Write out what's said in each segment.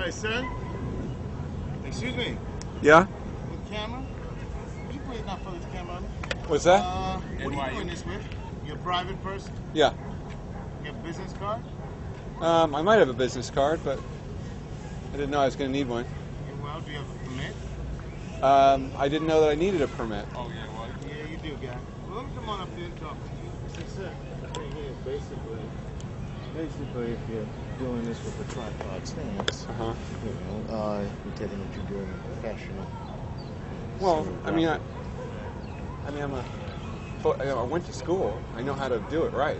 Hi, sir. Excuse me. Yeah? With camera? Would you please not put this camera on? What's that? What are you doing this with? You're a private person? Yeah. You have a business card? I might have a business card, but I didn't know I was going to need one. Yeah, well, do you have a permit? I didn't know that I needed a permit. Oh, yeah, well, yeah, you do, guy. Well, let me come on up there and talk to you. Yes, sir. Here, basically, if you're doing this with a tripod stance, you're telling what you're doing professional. Well, So, I went to school. I know how to do it right.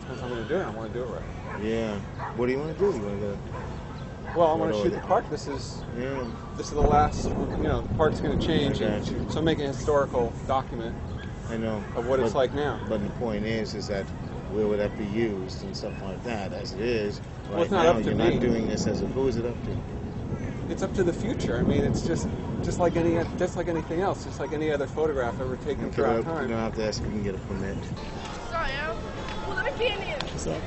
Because I'm going to do it, I want to do it right. Yeah. What do you want to do? You want to go? Well, I want to shoot the park. This is the last. The park's going to change. So I'm making a historical document. I know. Of what it's like now. But the point is that where would that be used and stuff like that? As it is right well, it's not now, up to you're me. not doing this as a. Who is it up to? It's up to the future. I mean, it's just like anything else, just like any other photograph ever taken throughout time. You don't have to ask if you can get a permit. Sorry, Al. Well, let me be in here. What's up?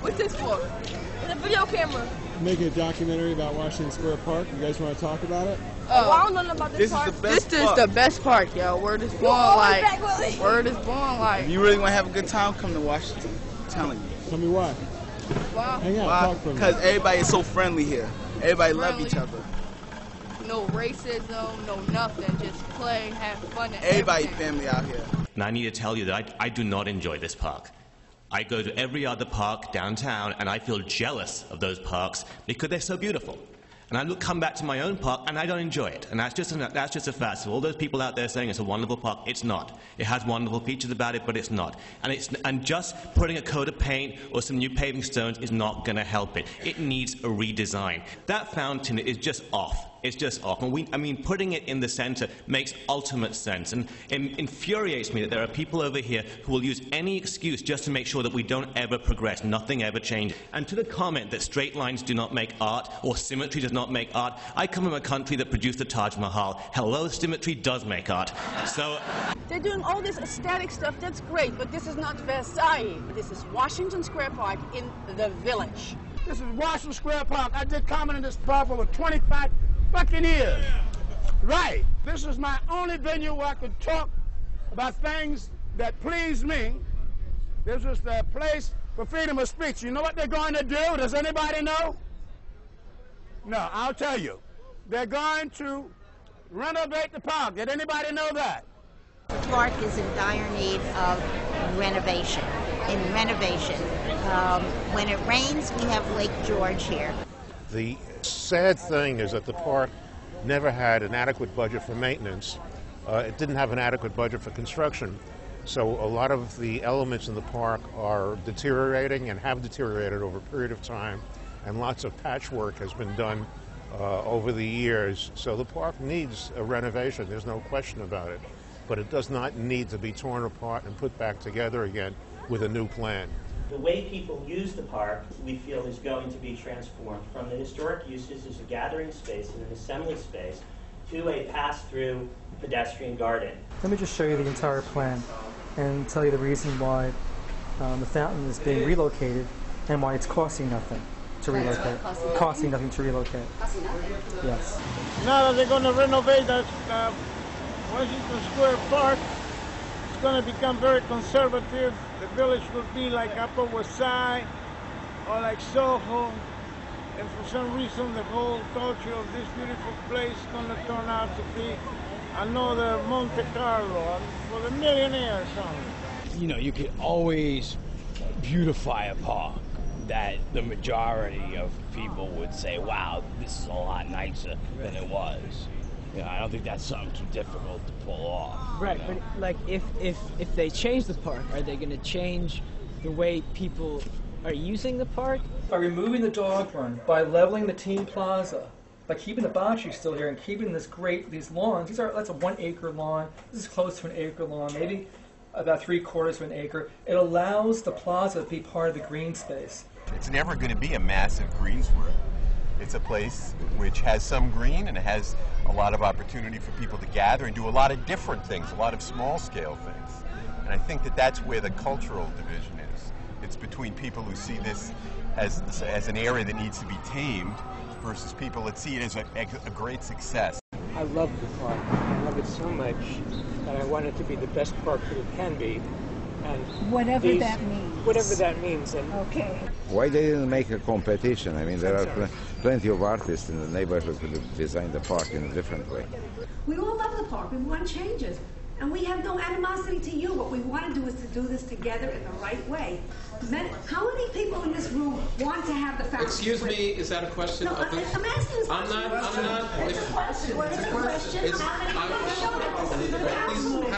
What's this for? It's a video camera. I'm making a documentary about Washington Square Park. You guys want to talk about it? Well, I don't know nothing about this park. This is the best park, yo. Word is born like. Word is born like. If you really want to have a good time, come to Washington. I'm telling you. Tell me why. Wow. Hang out, talk for me. Because everybody is so friendly here. Everybody love each other. No racism, no nothing. Just play, have fun. And Everybody everything. family out here. And I need to tell you that I do not enjoy this park. I go to every other park downtown, and I feel jealous of those parks because they're so beautiful. And I come back to my own park, and I don't enjoy it. And that's just a fact. So all those people out there saying it's a wonderful park, it's not. It has wonderful features about it, but it's not. And just putting a coat of paint or some new paving stones is not going to help it. It needs a redesign. That fountain is just off. It's just off. And putting it in the center makes ultimate sense. And it infuriates me that there are people over here who will use any excuse just to make sure that we don't ever progress, nothing ever changes. And to the comment that straight lines do not make art or symmetry does not make art, I come from a country that produced the Taj Mahal. Hello, symmetry does make art. So they're doing all this aesthetic stuff, that's great, but this is not Versailles. This is Washington Square Park in the Village. This is Washington Square Park. I did comment in this park for over 25 fucking years. Right. This is my only venue where I could talk about things that please me. This is the place for freedom of speech. You know what they're going to do? Does anybody know? No, I'll tell you. They're going to renovate the park. Did anybody know that? The park is in dire need of renovation. When it rains, we have Lake George here. The sad thing is that the park never had an adequate budget for maintenance. It didn't have an adequate budget for construction. So a lot of the elements in the park are deteriorating and have deteriorated over a period of time. And lots of patchwork has been done over the years. So the park needs a renovation. There's no question about it. But it does not need to be torn apart and put back together again with a new plan. The way people use the park, we feel, is going to be transformed from the historic uses as a gathering space and an assembly space to a pass-through pedestrian garden. Let me just show you the entire plan and tell you the reason why the fountain is being relocated and why it's costing nothing to relocate. Costing nothing to relocate. Costing nothing? Yes. Now that they're going to renovate that Washington Square Park, it's going to become very conservative. The village will be like Upper West Side or like Soho. And for some reason, the whole culture of this beautiful place is going to turn out to be another Monte Carlo for the millionaires only. You know, you could always beautify a park that the majority of people would say, wow, this is a lot nicer than it was. You know, I don't think that's something too difficult to pull off. Right, but like if they change the park, are they going to change the way people are using the park? By removing the dog run, by leveling the team plaza, by keeping the bocce still here and keeping these lawns. That's a 1 acre lawn. This is close to an acre lawn, maybe about 3/4 of an acre. It allows the plaza to be part of the green space. It's never going to be a massive greensward. It's a place which has some green and it has a lot of opportunity for people to gather and do a lot of different things, a lot of small-scale things. And I think that that's where the cultural division is. It's between people who see this as an area that needs to be tamed versus people that see it as a great success. I love the park. I love it so much that I want it to be the best park that it can be. And whatever that means. Whatever that means. And okay. Why they didn't make a competition? I mean, there are plenty of artists in the neighborhood who design the park in a different way. We all love the park. We want changes. And we have no animosity to you. What we want to do is to do this together in the right way. How many people in this room want to have the fountain? Excuse me, is that a question? No, I'm asking this I'm not. It's a question. What is a question? Please have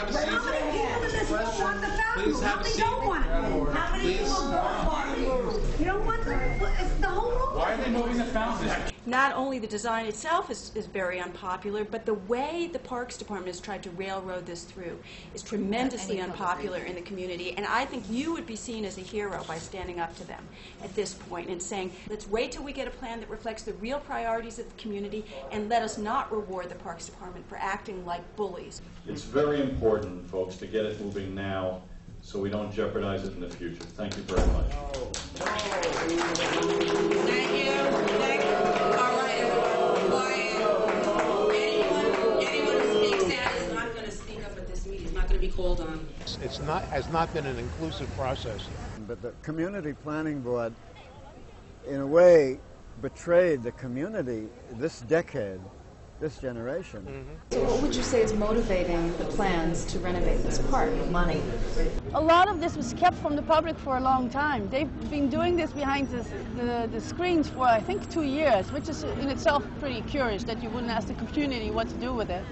a seat. How many people in this room want the fountain? Please have a seat. How many don't want it? How many people want it? You don't want the whole room? Why are they moving the fountain? Not only the design itself is very unpopular, but the way the Parks Department has tried to railroad this through is tremendously unpopular in the community. And I think you would be seen as a hero by standing up to them at this point and saying, let's wait till we get a plan that reflects the real priorities of the community, and let us not reward the Parks Department for acting like bullies. It's very important, folks, to get it moving now so we don't jeopardize it in the future. Thank you very much. Thank you. Thank you. All right, everyone. Quiet. Anyone who speaks out is not going to speak up at this meeting. Is not going to be called on. Has not been an inclusive process. But the Community Planning Board, in a way, betrayed the community this decade, this generation. So what would you say is motivating the plans to renovate this park? Money. A lot of this was kept from the public for a long time. They've been doing this behind the screens for, I think, 2 years, which is in itself pretty curious that you wouldn't ask the community what to do with it.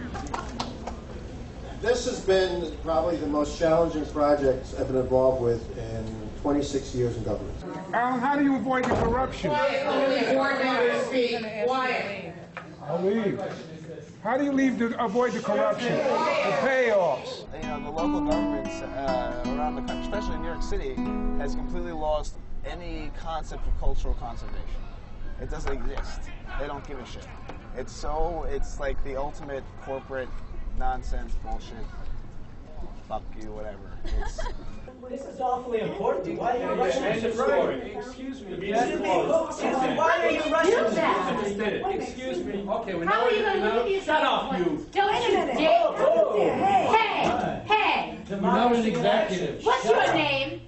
This has been probably the most challenging project I've been involved with in 26 years in government. Alan, how do you avoid the corruption? Quiet. I'll leave. How do you avoid the corruption? The payoffs. You know, the local governments around the country, especially in New York City, has completely lost any concept of cultural conservation. It doesn't exist. They don't give a shit. It's like the ultimate corporate nonsense bullshit. Fuck you, whatever. This is awfully important. Why are you rushing End to of story. Excuse me. Why are you rushing to that? Excuse me. Okay, we How are you going to leave you? Shut up, you. Don't you dare. Hey. You're not an executive. What's your name?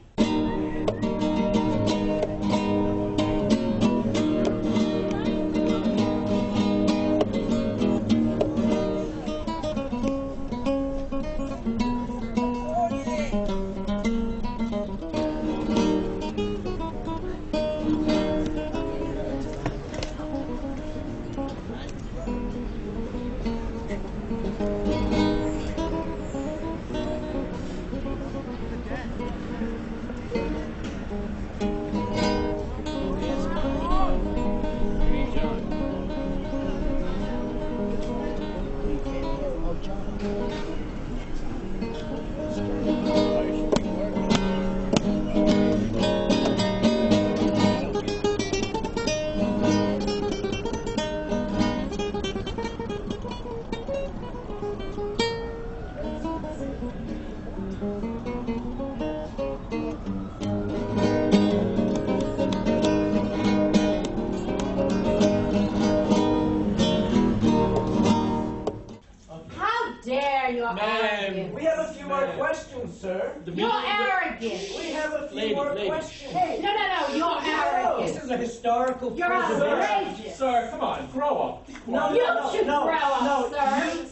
Ma'am. We have a few more questions, sir. You're arrogant. We have a few more questions. No, you're arrogant. This is a historical You're outrageous. Sir, come on, grow up. No, you should grow up, sir.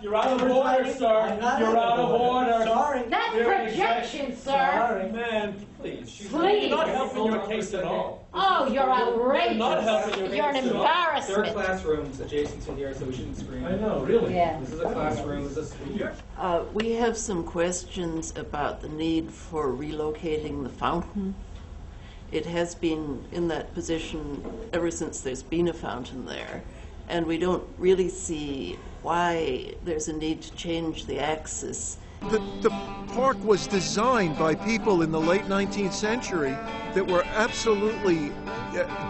You're out of order, sir. You're out of order. Sorry. That's projection, sir. Sorry, ma'am. Please. Please. You're not helping your case at all. Oh, you're outrageous. Not helping your case You're an at all. There are embarrassment. classrooms adjacent to here, so we shouldn't scream. I know, really. Yeah. This is a classroom. This is We have some questions about the need for relocating the fountain. It has been in that position ever since there's been a fountain there, and we don't really see why there's a need to change the axis. The park was designed by people in the late 19th century that were absolutely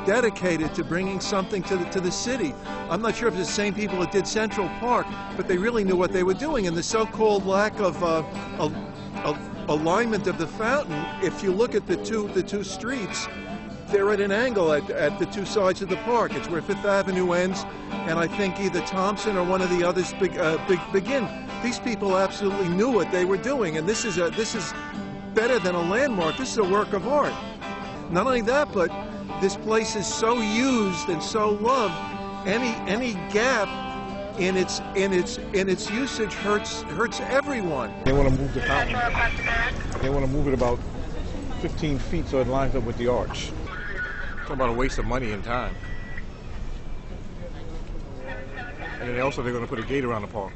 dedicated to bringing something to the city. I'm not sure if it's the same people that did Central Park, but they really knew what they were doing. And the so-called lack of alignment of the fountain, if you look at the two streets, they're at an angle at the two sides of the park. It's where Fifth Avenue ends, and I think either Thompson or one of the others begin. These people absolutely knew what they were doing, and this is better than a landmark. This is a work of art. Not only that, but this place is so used and so loved. Any gap in its usage hurts everyone. They want to move the fountain. They want to move it about 15 feet so it lines up with the arch. Talk about a waste of money and time. And then also they're going to put a gate around the park.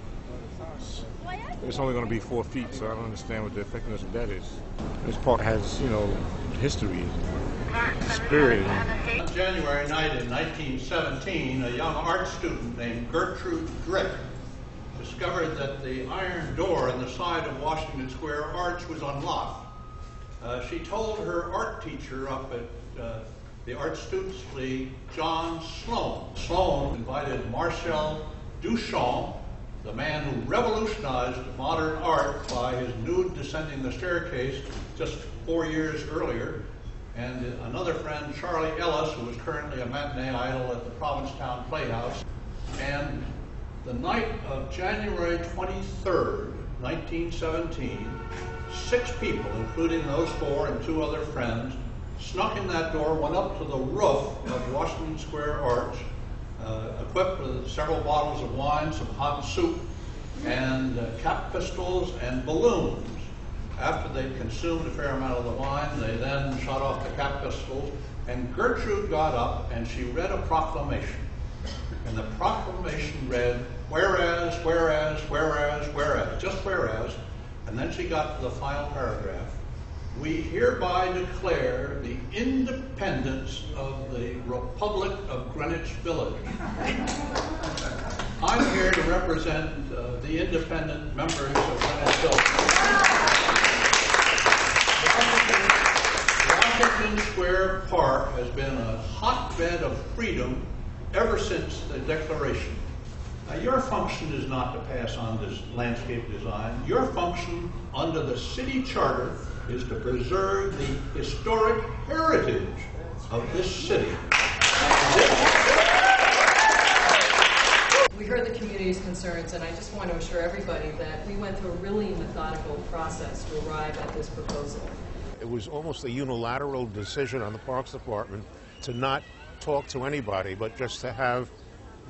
It's only going to be 4 feet, so I don't understand what the effectiveness of that is. This park has, you know, history, spirit. On January night in 1917, a young art student named Gertrude Drick discovered that the iron door on the side of Washington Square Arch was unlocked. She told her art teacher up at the Art Students League, John Sloan. Sloan invited Marcel Duchamp, the man who revolutionized modern art by his nude descending the staircase just 4 years earlier, and another friend, Charlie Ellis, who is currently a matinee idol at the Provincetown Playhouse. And the night of January 23rd, 1917, 6 people, including those 4 and 2 other friends, snuck in that door, went up to the roof of Washington Square Arch, equipped with several bottles of wine, some hot soup, and cap pistols and balloons. After they'd consumed a fair amount of the wine, they then shot off the cap pistols, and Gertrude got up and she read a proclamation. And the proclamation read, whereas, whereas, whereas, whereas, just whereas, and then she got to the final paragraph. We hereby declare the independence of the Republic of Greenwich Village. I'm here to represent the independent members of Greenwich Village. Washington Square Park has been a hotbed of freedom ever since the Declaration. Now, your function is not to pass on this landscape design. Your function under the city charter is to preserve the historic heritage of this city. We heard the community's concerns, and I just want to assure everybody that we went through a really methodical process to arrive at this proposal. It was almost a unilateral decision on the Parks Department to not talk to anybody, but just to have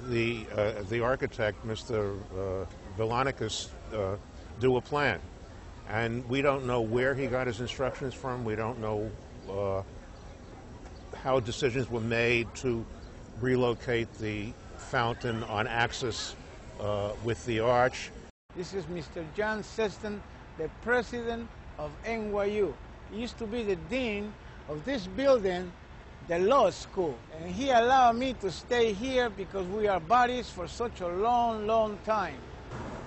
the architect, Mr. Villanicus, do a plan. And we don't know where he got his instructions from. We don't know how decisions were made to relocate the fountain on axis with the arch. This is Mr. John Seston, the president of NYU. He used to be the dean of this building, the law school. And he allowed me to stay here because we are buddies for such a long, long time.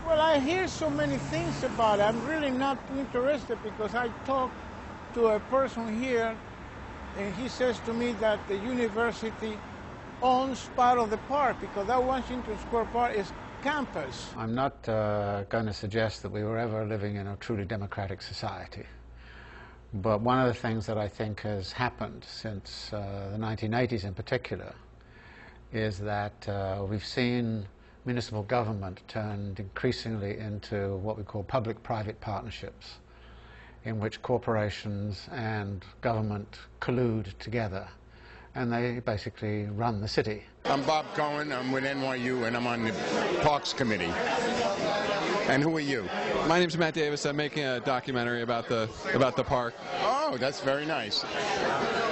Well, I hear so many things about it. I'm really not interested because I talked to a person here and he says to me that the university owns part of the park because that Washington Square Park is campus. I'm not going to suggest that we were ever living in a truly democratic society. But one of the things that I think has happened since the 1980s in particular is that we've seen municipal government turned increasingly into what we call public-private partnerships, in which corporations and government collude together, and they basically run the city. I'm Bob Cohen, I'm with NYU, and I'm on the Parks Committee. And who are you? My name's Matt Davis. I'm making a documentary about the park. Oh, that's very nice.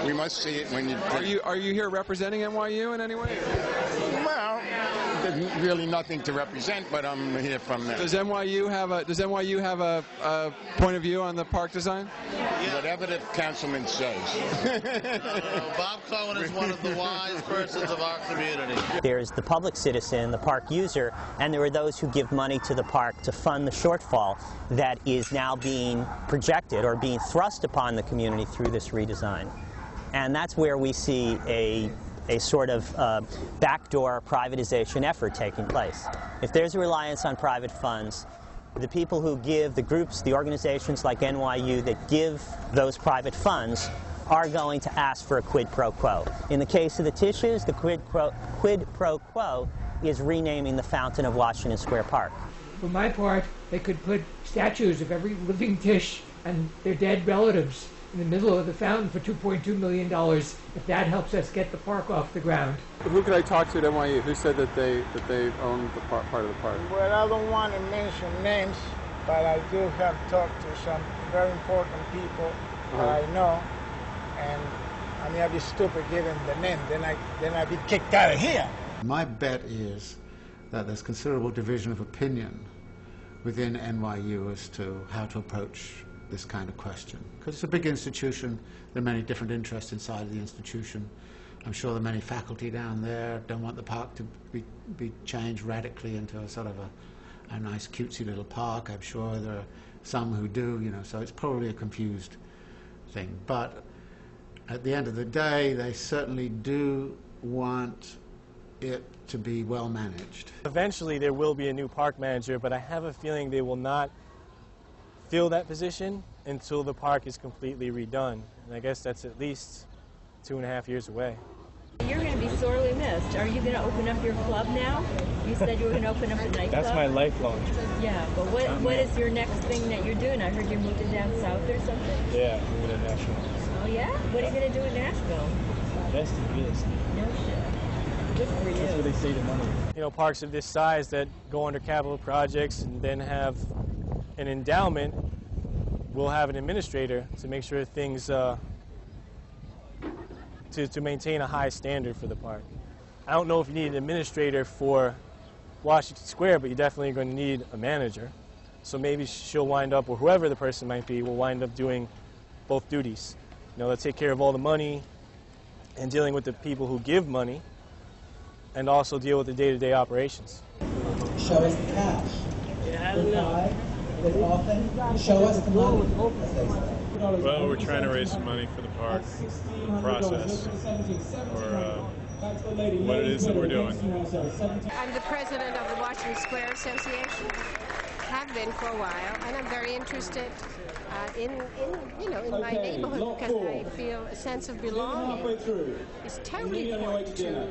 We must see it when you... Are you here representing NYU in any way? Well, there's really nothing to represent, but I'm here from there. Does NYU have a point of view on the park design? Whatever the councilman says. Bob Cohen is one of the wise persons of our community. There's the public citizen, the park user, and there are those who give money to the park to fund the shortfall that is now being projected or being thrust upon the community through this redesign. And that's where we see a sort of backdoor privatization effort taking place. If there's a reliance on private funds, the people who give, the groups, the organizations like NYU that give those private funds are going to ask for a quid pro quo. In the case of the tissues, the quid pro quo is renaming the fountain of Washington Square Park. For my part, they could put statues of every living Tisch and their dead relatives in the middle of the fountain for $2.2 million, if that helps us get the park off the ground. Who could I talk to at NYU? Who said that they own the part of the park? Well, I don't want to mention names, but I do have talked to some very important people that I know, and I mean, I'd be stupid giving the name, then I'd be kicked out of here. My bet is that there's considerable division of opinion within NYU as to how to approach this kind of question. Because it's a big institution, there are many different interests inside of the institution. I'm sure there are many faculty down there don't want the park to be changed radically into a sort of a nice cutesy little park. I'm sure there are some who do, you know, so it's probably a confused thing. But at the end of the day, they certainly do want it to be well managed. Eventually there will be a new park manager, but I have a feeling they will not fill that position until the park is completely redone. And I guess that's at least 2.5 years away. You're going to be sorely missed. Are you going to open up your club now? You said you were going to open up a nightclub. That's my lifelong. Yeah, but what is your next thing that you're doing? I heard you're moving down south or something. Yeah, moving to Nashville. Oh yeah? What are you going to do in Nashville? Invest in real estate. No shit. Good for you. That's where they save the money. You know, parks of this size that go under capital projects and then have an endowment will have an administrator to make sure things to maintain a high standard for the park. I don't know if you need an administrator for Washington Square, but you're definitely going to need a manager. So maybe she'll wind up, or whoever the person might be, will wind up doing both duties. You know, they'll take care of all the money and dealing with the people who give money, and also deal with the day-to-day operations. Show us the cash. Good high, good often. Show us the money. Well, we're trying to raise some money for the park process, or what it is that we're doing. I'm the president of the Washington Square Association. Have been for a while, and I'm very interested in my neighborhood, because I feel a sense of belonging is totally important to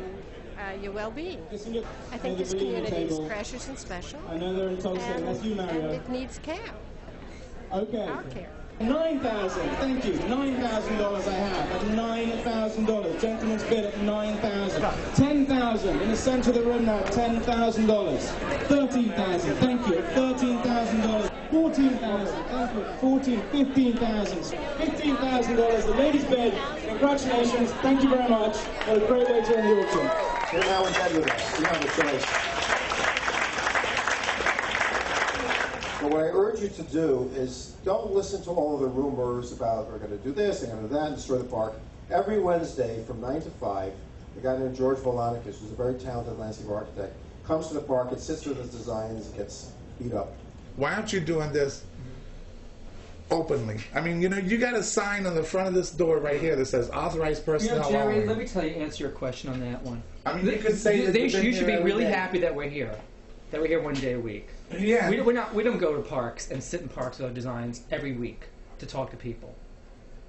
your well-being. I think this community is precious and special, and it needs care. Okay. Our care. 9,000. Thank you. $9,000 I have. At $9,000. Gentleman's bid at 9,000. 10,000 in the center of the room now. $10,000. 13,000. Thank you. $13,000. 14,000. Thank you. 14. 15,000. $15,000. The ladies' bid. Congratulations. Thank you very much. What a great way to end the auction. You're now in bed with us. You have a choice. But what I urge you to do is don't listen to all of the rumors about we're going to do this, they're going to do that, and destroy the park. Every Wednesday from 9 to 5, a guy named George Volanikis, who's a very talented landscape architect, comes to the park, it sits with his designs, and gets beat up. Why aren't you doing this openly? I mean, you know, you got a sign on the front of this door right here that says authorized personnel. Jerry, let me answer your question on that one. I mean, you could say you should be really happy that we're here. That we're here one day a week. Yeah. We don't go to parks and sit in parks with our designs every week to talk to people.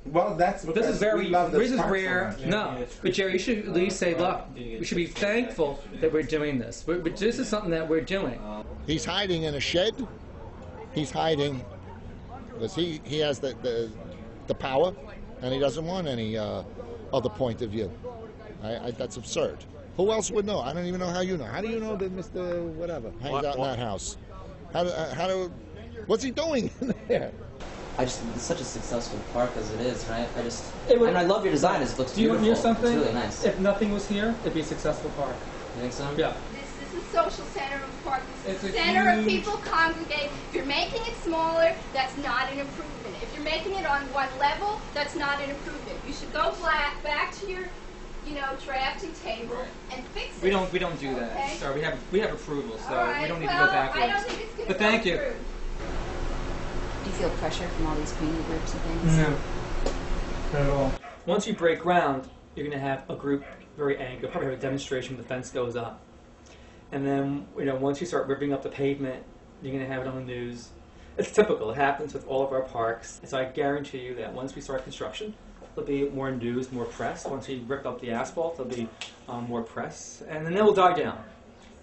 Well, that's this is very this is rare. So no, but Jerry, you should at least say, look, we should be thankful that we're doing this. But this is something that we're doing. He's hiding in a shed. He's hiding because he has the power, and he doesn't want any other point of view. That's absurd. Who else would know? I don't even know how you know. How do you know that Mr. Whatever hangs out in that house? What's he doing in there? It's such a successful park as it is, right? And I love your design. It looks beautiful. Do you want to hear something? It's really nice. If nothing was here, it'd be a successful park. You think so? Yeah. This is the social center of the park. This is the center of people congregate. If you're making it smaller, that's not an improvement. If you're making it on one level, that's not an improvement. You should go back to your drafting table and fix it. We don't do that. Okay? Sorry, we have approval, so right. we don't need to go backwards. I don't think it's going to But thank you. through. Do you feel pressure from all these community groups and things? No, not at all. Once you break ground, you're going to have a group very angry. You'll probably have a demonstration when the fence goes up. And then, once you start ripping up the pavement, you're going to have it on the news. It's typical. It happens with all of our parks. So I guarantee you that once we start construction, there'll be more news, more press. Once we rip up the asphalt, there'll be more press, and then it will die down.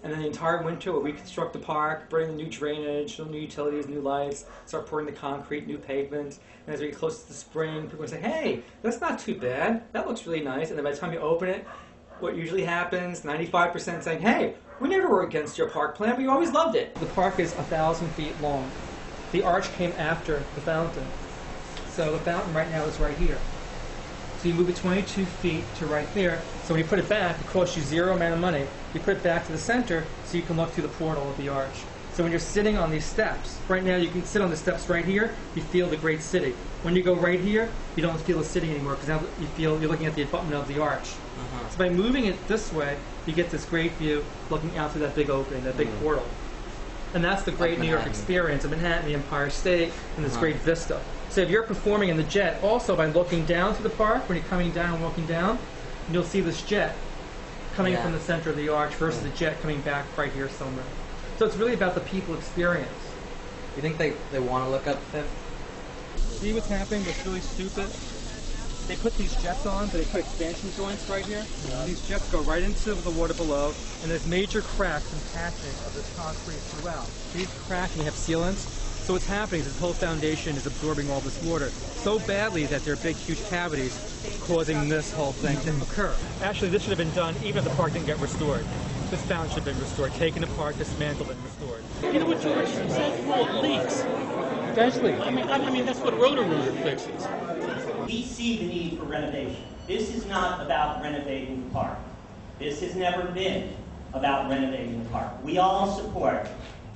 And then the entire winter we'll reconstruct the park, bring in new drainage, new utilities, new lights, start pouring the concrete, new pavement. And as we get close to the spring, people will say, hey, that's not too bad. That looks really nice. And then by the time you open it, what usually happens, 95% saying, hey, we never were against your park plan, we always loved it. The park is 1,000 feet long. The arch came after the fountain. So the fountain right now is right here. So you move it 22 feet to right there. So when you put it back, it costs you zero amount of money. You put it back to the center so you can look through the portal of the arch. So when you're sitting on these steps, right now you can sit on the steps right here, you feel the great city. When you go right here, you don't feel the city anymore because now you feel you're looking at the abutment of the arch. So by moving it this way, you get this great view looking out through that big opening, that big portal. And that's the great New York experience of Manhattan, the Empire State, and this great vista. So if you're performing in the jet, also by looking down to the park, when you're coming down and walking down, you'll see this jet coming from the center of the arch versus the jet coming back right here somewhere. So it's really about the people experience. You think they want to look up Fifth? See what's happening that's really stupid? They put these jets on, but they put expansion joints right here. These jets go right into the water below, and there's major cracks and patching of this concrete throughout. These cracks and they have sealants. So what's happening is this whole foundation is absorbing all this water so badly that there are big, huge cavities causing this whole thing to occur. Actually, this should have been done even if the park didn't get restored. This fountain should have been restored, taken apart, dismantled, and restored. You know what George said? Full of leaks. Eventually. I mean that's what Roto-Rooter fixes. We see the need for renovation. This is not about renovating the park. This has never been about renovating the park. We all support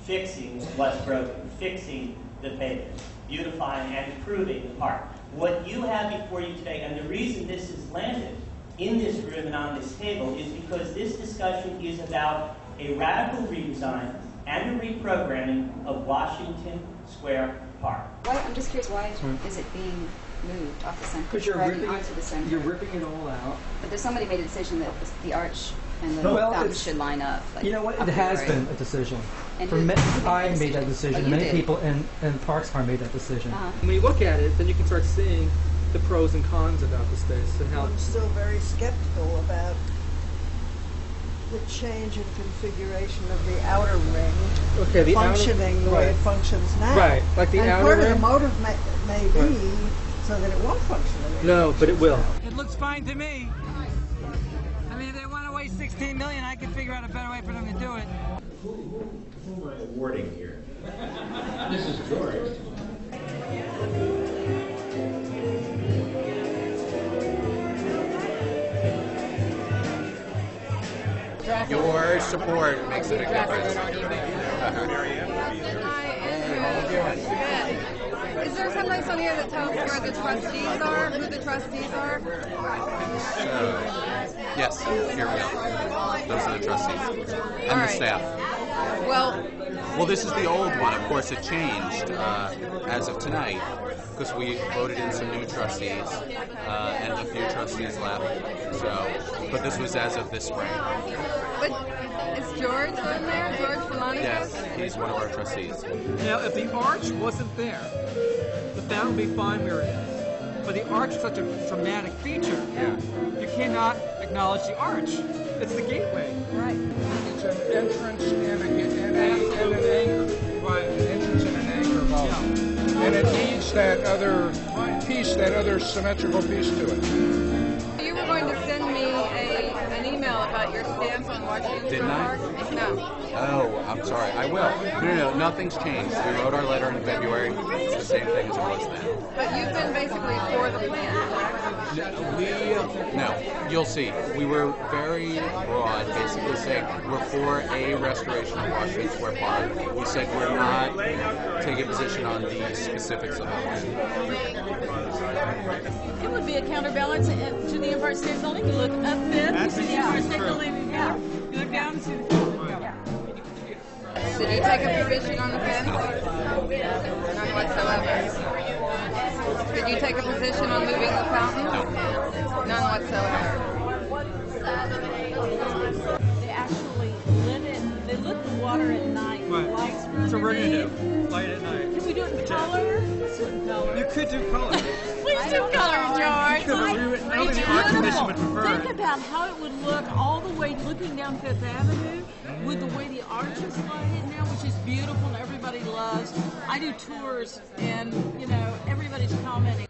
fixing what's broken, fixing the pavement, beautifying and improving the park. What you have before you today, and the reason this is landed in this room and on this table, is because this discussion is about a radical redesign and a reprogramming of Washington Square Park. I'm just curious, why is it being moved off the center? Because you're ripping it all out. But there's somebody made a decision that the arch and the fountain should line up. Like, you know what? It has been a decision. And I made that decision. Many people in Parks Department made that decision. Uh-huh. When you look at it, then you can start seeing the pros and cons about the space and how. I'm still very skeptical about the change in configuration of the outer ring functioning the way it functions now. Right, like the outer ring. And part of the motive may be so that it won't function the way No, but it will. It looks fine to me. I mean, if they want to waste $16 million, I can figure out a better way for them to do it. Who am I awarding here? This is George. Your support makes a big difference. Is there someplace on here that tells you where the trustees are, who the trustees are? Yes, here we go. Those are the trustees and the staff. Well, this is the old one. Of course, it changed as of tonight because we voted in some new trustees and a few trustees left. So, but this was as of this spring. but is George in there? George Filani? Yes, he's one of our trustees. Now, if the arch wasn't there, the fountain would be fine where it is. But the arch is such a dramatic feature. Yeah. You cannot acknowledge the arch. It's the gateway. Right. It's an entrance and an anchor. Right. An entrance and an anchor both. Yeah. And it needs that other piece, that other symmetrical piece to it. You were going to send me an email about your stance on Washington Didn't I? Park? No. Oh, I'm sorry. I will. No, nothing's changed. We wrote our letter in February. It's the same thing as it was then. But you've been basically for the plan, correct? No, you'll see. We were very broad, basically saying we're for a restoration of Washington Square Park. We said we're not taking a position on the specifics of it. It would be a counterbalance to the Empire State Building. You look up Fifth, you see the Empire State Building. Yeah. You look down and see the Did you take a position on the fence? None whatsoever. Did you take a position on moving the fountain? No. None whatsoever. They actually lit it. They lit the water at night. Right. Lights from So we're going to underneath. do light at night. Can we do it in color? Let's do it in color. You could do color. Please It's too color, George. Nobody the Art Commission would prefer Think it. about how it would look all the way looking down Fifth Avenue with the way the arch is lighted now, which is beautiful and everybody loves. I do tours and, you know, everybody's commenting.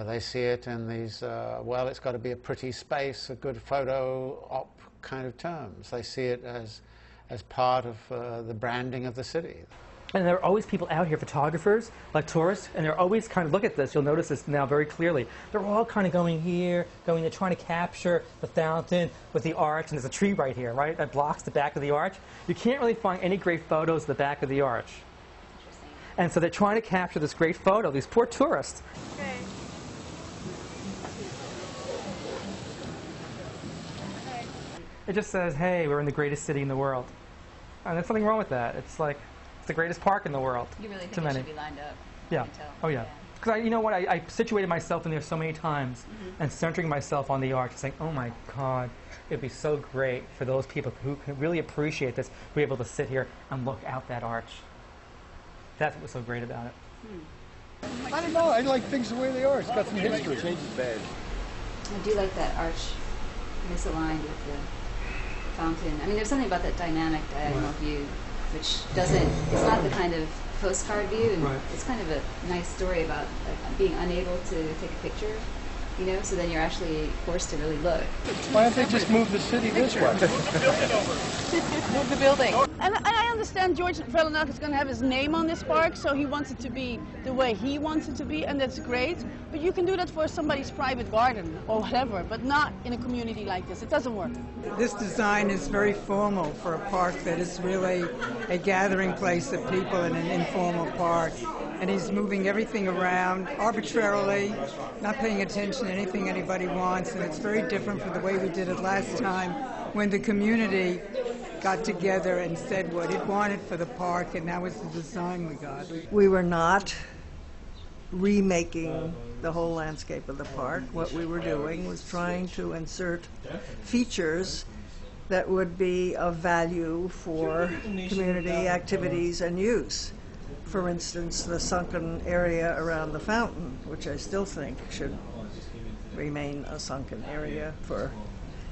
They see it in these, well, it's got to be a pretty space, a good photo op kind of terms. They see it as part of the branding of the city. And there are always people out here, photographers, like tourists, and they're always kind of, look at this, you'll notice this now very clearly. They're all kind of going here, they're trying to capture the fountain with the arch, and there's a tree right here, right, that blocks the back of the arch. You can't really find any great photos of the back of the arch. And so they're trying to capture this great photo, these poor tourists. Okay. It just says, hey, we're in the greatest city in the world. And there's nothing wrong with that. It's like, it's the greatest park in the world. You really to think it many. should be lined up? Yeah. Oh, yeah. Because you know what? I situated myself in there so many times and centering myself on the arch, saying, oh my God, it'd be so great for those people who can really appreciate this, be able to sit here and look out that arch. That's what was so great about it. I don't know. I like things the way they are. It's got some history. I do like that arch misaligned with the fountain. I mean, there's something about that dynamic diagonal view, which doesn't, it's not the kind of postcard view, and it's kind of a nice story about being unable to take a picture, you know, so then you're actually forced to really look. Why don't they just move the city this way? Move the building. And I understand George Vellenach is going to have his name on this park, so he wants it to be the way he wants it to be, and that's great. But you can do that for somebody's private garden or whatever, but not in a community like this. It doesn't work. This design is very formal for a park that is really a gathering place of people in an informal park. And he's moving everything around arbitrarily, not paying attention to anything anybody wants, and it's very different from the way we did it last time when the community got together and said what it wanted for the park, and that was the design we got. We were not remaking the whole landscape of the park. What we were doing was trying to insert features that would be of value for community activities and use. For instance, the sunken area around the fountain, which I still think should remain a sunken area for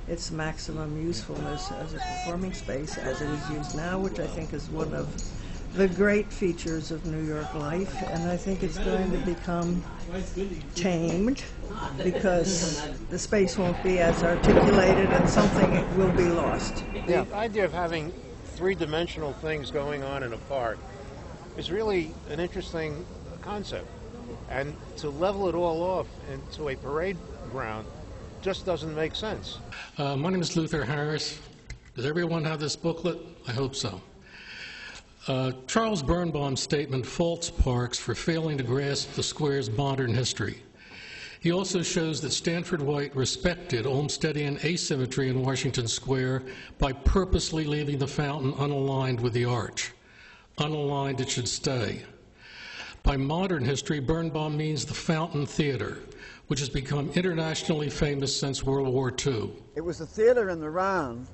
its maximum usefulness as a performing space as it is used now, which I think is one of the great features of New York life, and I think it's going to become tamed because the space won't be as articulated and something will be lost. The idea of having three-dimensional things going on in a park is really an interesting concept, and to level it all off into a parade ground just doesn't make sense. My name is Luther Harris. Does everyone have this booklet? I hope so. Charles Birnbaum's statement faults parks for failing to grasp the square's modern history. He also shows that Stanford White respected Olmstedian asymmetry in Washington Square by purposely leaving the fountain unaligned with the arch. Unaligned, it should stay. By modern history, Birnbaum means the Fountain Theater, which has become internationally famous since World War II. It was a theater in the round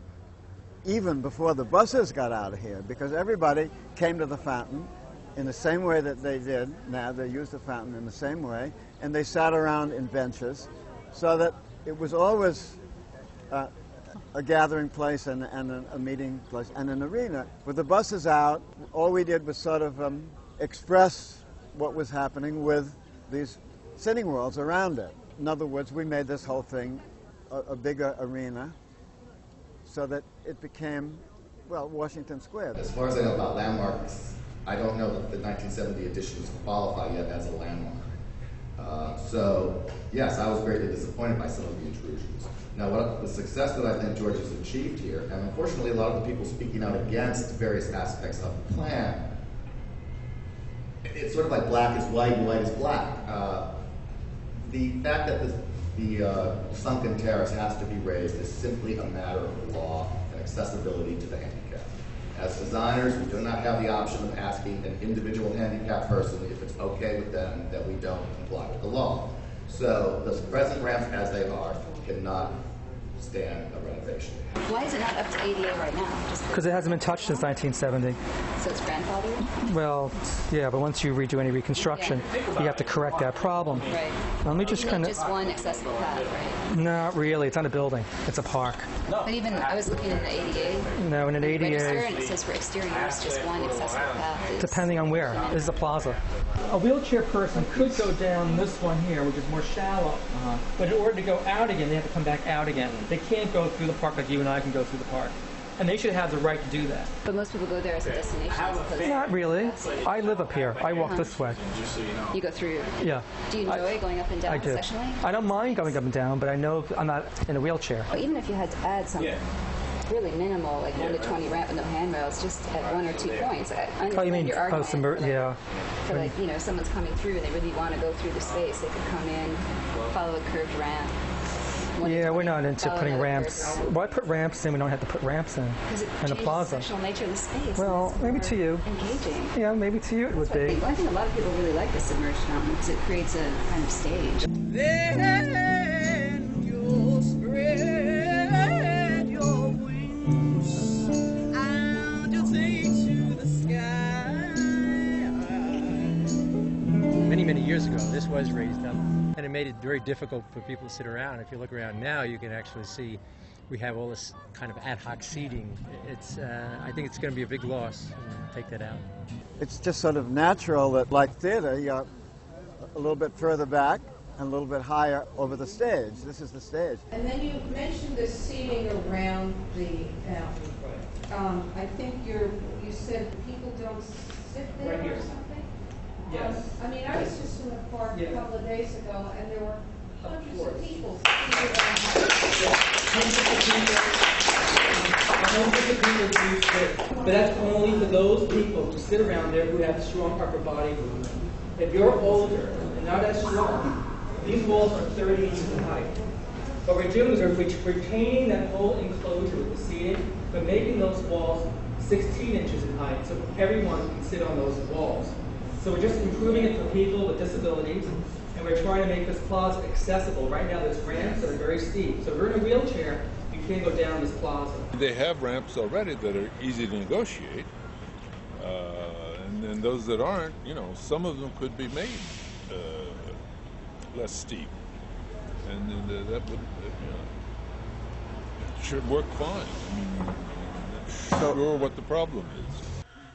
even before the buses got out of here, because everybody came to the fountain in the same way that they did now. They used the fountain in the same way, and they sat around in benches, so that it was always a gathering place and a meeting place and an arena. With the buses out, all we did was sort of express what was happening with these sitting worlds around it. In other words, we made this whole thing a bigger arena so that it became, well, Washington Square. As far as I know about landmarks, I don't know that the 1970 editions qualify yet as a landmark. So, yes, I was greatly disappointed by some of the intrusions. Now, what the success that I think George has achieved here, and unfortunately a lot of the people speaking out against various aspects of the plan, it's sort of like black is white and white is black. The fact that the sunken terrace has to be raised is simply a matter of law and accessibility to the handicapped. As designers, we do not have the option of asking an individual handicapped person if it's okay with them that we don't comply with the law. So the present ramps as they are cannot stand a renovation. Why is it not up to ADA right now? Because it hasn't been touched since 1970. So So it's grandfathered? Well, yeah, but once you redo any reconstruction, you have to correct that problem. Right. Let me just kind of... just one accessible path, right? Not really. It's not a building. It's a park. But even, I was looking at the ADA. No, in an ADA... And it says for exterior use, just one accessible path. Depending on where. This is a plaza. A wheelchair person could go down this one here, which is more shallow, but in order to go out again, they have to come back out again. They can't go through the park like you and I can go through the park. And they should have the right to do that. But most people go there as a destination as opposed to... Not really. I live up here. I walk this way. You go through... Yeah. Do you enjoy going up and down I do. sectionally? I don't mind going up and down, but I know I'm not in a wheelchair. Well, even if you had to add some really minimal, like 1 to 20 ramp with no handrails, just at 1 or 2 points. I understand your argument. Yeah. For like, you know, if someone's coming through and they really want to go through the space, they could come in, follow a curved ramp. Yeah, we're not into putting ramps. Why put ramps in? We don't have to put ramps in the plaza. The sectional nature of the space. Well, maybe to you. Engaging. Yeah, maybe to you it would be. I think a lot of people really like the submerged fountain because it creates a kind of stage. Then you'll spread your wings and you'll take to the sky. Many years ago, this was raised up. And it made it very difficult for people to sit around. If you look around now, you can actually see we have all this kind of ad hoc seating. It's, I think it's going to be a big loss. Take that out. It's just sort of natural that, like theater, you're a little bit further back and a little bit higher over the stage. This is the stage. And then you mentioned the seating around the fountain. I think you said people don't sit there Right here. or something? Yes. I mean, I was just in the park a couple of days ago, and there were hundreds of people But that's only for those people to sit around there who have strong upper body movement. If you're older and not as strong, these walls are 30 inches in height. What we're doing is we're retaining that whole enclosure with the seating, but making those walls 16 inches in height so everyone can sit on those walls. So we're just improving it for people with disabilities, and we're trying to make this plaza accessible. Right now there's ramps that are very steep. So if you're in a wheelchair, you can't go down this plaza. They have ramps already that are easy to negotiate, and then those that aren't, you know, some of them could be made less steep, and then that would, should work fine. I mean, I'm not sure what the problem is.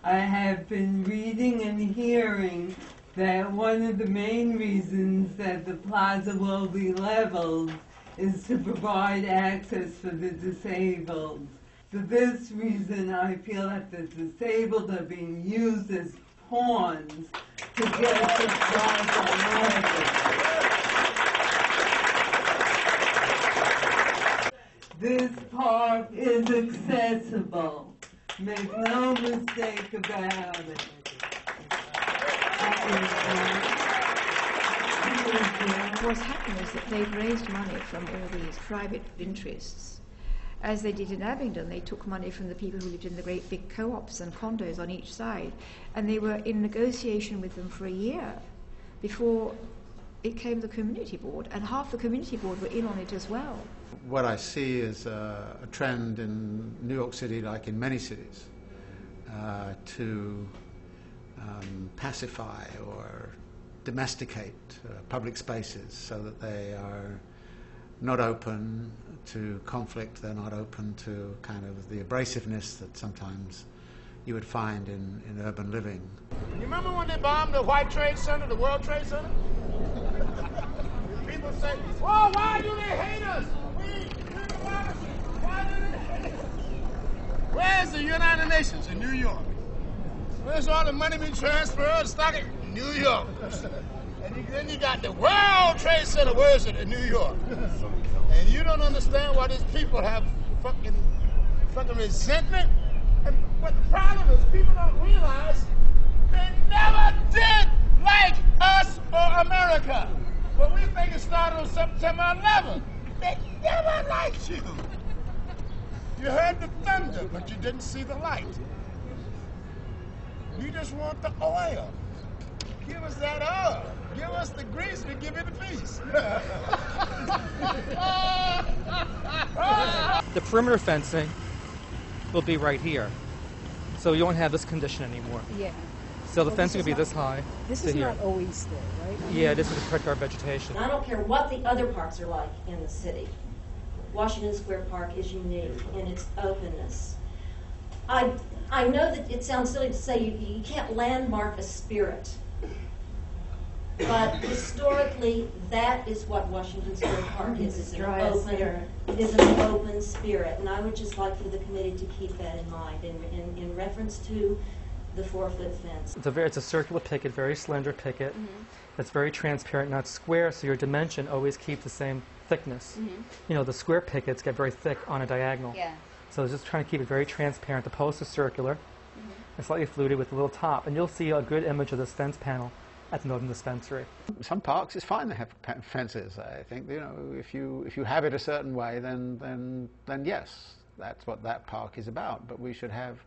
I have been reading and hearing that one of the main reasons that the plaza will be leveled is to provide access for the disabled. For this reason, I feel that the disabled are being used as pawns to get the plaza leveled. This park is accessible. Make no mistake about it. What's happened is that they've raised money from all these private interests. As they did in Abingdon, they took money from the people who lived in the great big co-ops and condos on each side, and they were in negotiation with them for a year before it came to the community board, and half the community board were in on it as well. What I see is a trend in New York City, like in many cities, to pacify or domesticate public spaces so that they are not open to conflict, they're not open to kind of the abrasiveness that sometimes you would find in urban living. You remember when they bombed the White Trade Center, the World Trade Center? People say, oh, why do they hate us? Why do they hate us? Where's the United Nations? In New York. Where's all the money being transferred? Stock in New York. And then you got the World Trade Center. Where is it? In New York. And you don't understand why these people have fucking resentment. And what the problem is, people don't realize they never did like us or America. But we think it started on September 11th. They never liked you. You heard the thunder, but you didn't see the light. You just want the oil. Give us that oil. Give us the grease, we give you the peace. The perimeter fencing will be right here. So you won't have this condition anymore. Yeah. So the fence will be this high. This to is here. not always there, right? Yeah, this is the credit card vegetation. I don't care what the other parks are like in the city. Washington Square Park is unique in its openness. I know that it sounds silly to say you can't landmark a spirit, but historically that is what Washington Square Park is. It's an open spirit, and I would just like for the committee to keep that in mind in reference to the 4-foot fence. It's a circular picket, very slender picket. That's very transparent, not square, so your dimension always keeps the same thickness. You know, the square pickets get very thick on a diagonal. Yeah. So just trying to keep it very transparent. The post is circular and slightly fluted with a little top, and you'll see a good image of this fence panel at the Northern Dispensary. Some parks, it's fine to have fences. I think, you know, if you have it a certain way, then yes, that's what that park is about. But we should have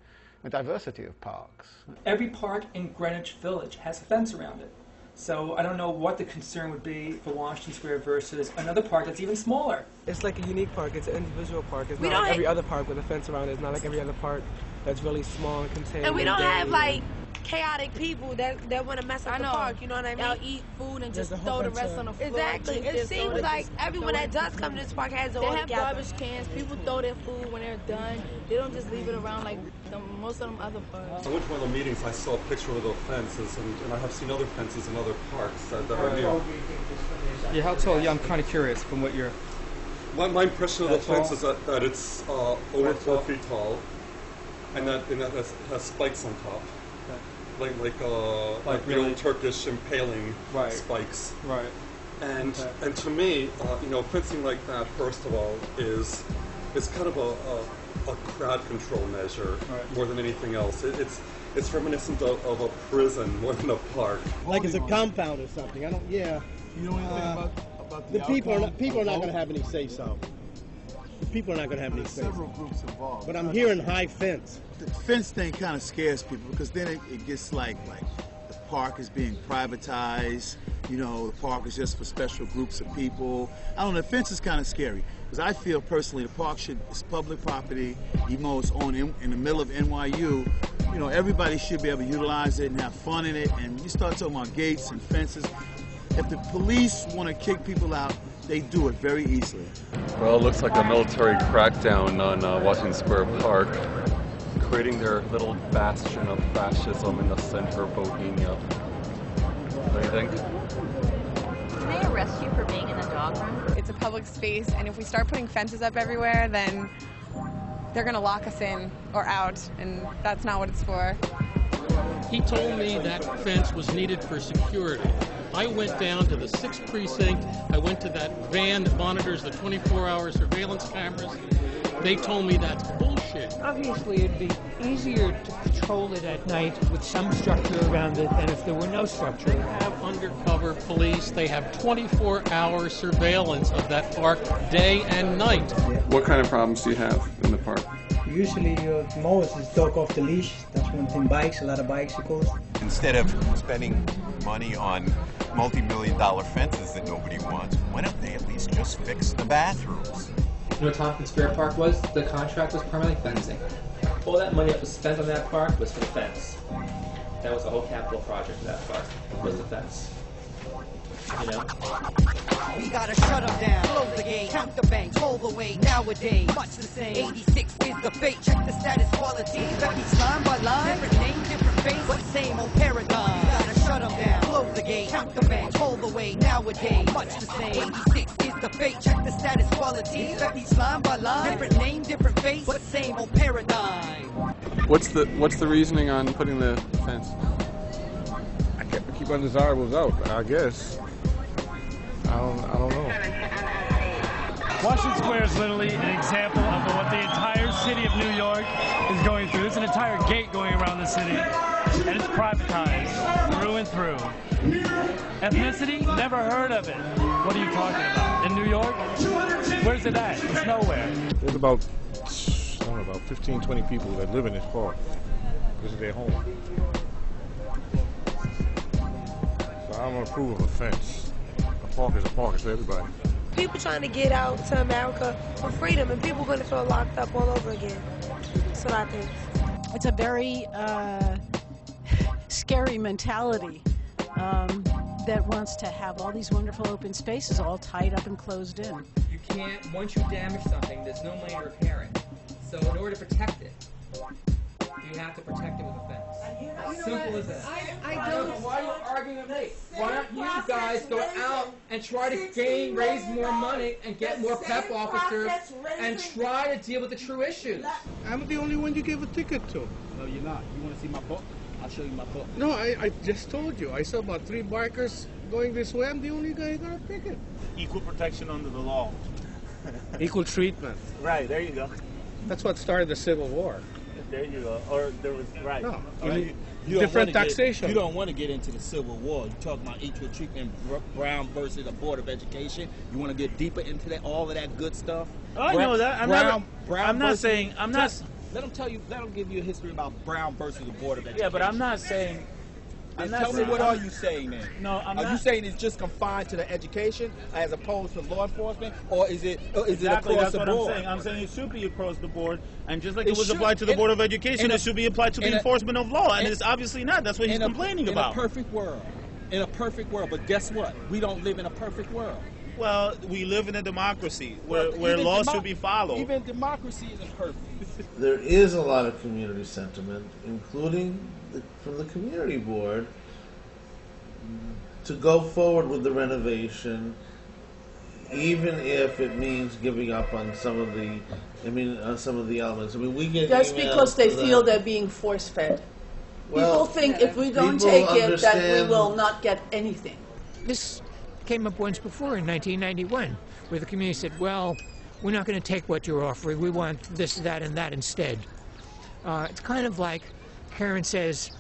a diversity of parks. Every park in Greenwich Village has a fence around it. So I don't know what the concern would be for Washington Square versus another park that's even smaller. It's like a unique park. It's an individual park. It's We not don't like every other park with a fence around it. It's not like every other park that's really small and contained. And we don't big. have like chaotic people that want to mess up the park, you know what I mean? They'll eat food and just There's a throw whole the bunch rest of- on the floor. Exactly. Keep It their seems soda, like just everyone throw that it. does come to this park has it They all have together. garbage cans. People throw their food when they're done. They don't just leave it around like most of them other parks. I went to one of the meetings, I saw a picture of the fences, and I have seen other fences in other parks that are new. Yeah, how tall? Yeah, I'm kind of curious from what you're... My impression of the That fence tall? is that it's over 4 feet tall, and that has spikes on top. Like the really- old Turkish impaling Right. spikes. Right. And Okay. and to me, you know, fencing like that, first of all, is kind of a crowd control measure more than anything else. It's reminiscent of a prison more than a park. Like it's a compound or something. I don't. Yeah. You know anything about the people are not going to have any say so. The people are not going to have any say. Several groups involved. But I'm hearing high fence. The fence thing kind of scares people because then it gets like the park is being privatized. You know, the park is just for special groups of people. I don't know. The fence is kind of scary because I feel personally the park it's public property. Even though it's owned in the middle of NYU, you know, everybody should be able to utilize it and have fun in it. And you start talking about gates and fences. If the police want to kick people out, they do it very easily. Well, it looks like a military crackdown on Washington Square Park, creating their little bastion of fascism in the center of Bohemia. What do you think? Can they arrest you for being in a dog run? It's a public space, and if we start putting fences up everywhere, then they're going to lock us in or out, and that's not what it's for. He told me that fence was needed for security. I went down to the 6th precinct. I went to that van that monitors the 24-hour surveillance cameras. They told me that's bullshit. Obviously, it'd be easier to patrol it at night with some structure around it than if there were no structure. They have undercover police. They have 24-hour surveillance of that park day and night. What kind of problems do you have in the park? Usually, most is dog off the leash. That's one thing. Bikes, a lot of bicycles. Instead of spending money on multi-million-dollar fences that nobody wants, why don't they at least just fix the bathrooms? You know what Tompkins Square Park was? The contract was permanently fencing. All that money that was spent on that park was for the fence. That was the whole capital project for that park, was the fence. You know? We gotta shut them down, close the gate, count the banks, hold the way, nowadays, much the same. 86 is the fate, check the status quality, got each line by line, different name, different face, but same old paradigm. We gotta shut them down, close the gate, count the banks, hold the way, nowadays, much the same. 86 is the fate, check the status quality, got each line by line, different name, different face, but same old paradigm. What's the reasoning on putting the fence? Keep undesirables out, I guess. I don't know. Washington Square is literally an example of what the entire city of New York is going through. There's an entire gate going around the city, and it's privatized through and through. Ethnicity? Never heard of it. What are you talking about? In New York? Where's it at? It's nowhere. There's about 15, 20 people that live in this park. This is their home. So I don't approve of a fence. A park is a park, it's for everybody. People trying to get out to America for freedom, and people going to feel locked up all over again. That's what I think. It's a very scary mentality that wants to have all these wonderful open spaces all tied up and closed in. You can't, once you damage something, there's no money to repair it. So in order to protect it, you have to protect it with a fence. Simple as that. I don't know why you're arguing with me. Why don't you guys go out and try to raise more money and get more PEP officers and try to deal with the true issues? I'm the only one you gave a ticket to. No, you're not. You want to see my book? I'll show you my book. No, I just told you. I saw about 3 bikers going this way. I'm the only guy who got a ticket. Equal protection under the law. Equal treatment. Right, there you go. That's what started the Civil War. There you go. Or there was, right. No, Right. different taxation. You don't want to get into the Civil War. You talk about equal treatment, Brown versus the Board of Education. You want to get deeper into that, all of that good stuff. Oh, I know that. I'm not saying. Let them tell you. Let them give you a history about Brown versus the Board of Education. Yeah, but I'm not saying. Tell me, what are you saying then? No, I'm not. Are you saying it's just confined to the education as opposed to law enforcement, or is it Exactly, across that's the what board? I'm saying. I'm saying it should be across the board, and just like it was applied to the Board of Education, it should be applied to the enforcement of law, and it's obviously not. That's what he's complaining about. In a perfect world, but guess what? We don't live in a perfect world. Well, we live in a democracy where laws should be followed. Even democracy isn't perfect. There is a lot of community sentiment, including from the community board, to go forward with the renovation, even if it means giving up on some of the, some of the elements. I mean, we get that's emails because they to feel that. they're being force-fed. Well, people think if we don't people take it, that we understand- will not get anything. This came up once before in 1991, where the community said, well, we're not going to take what you're offering. We want this, that, and that instead. It's kind of like Karen says,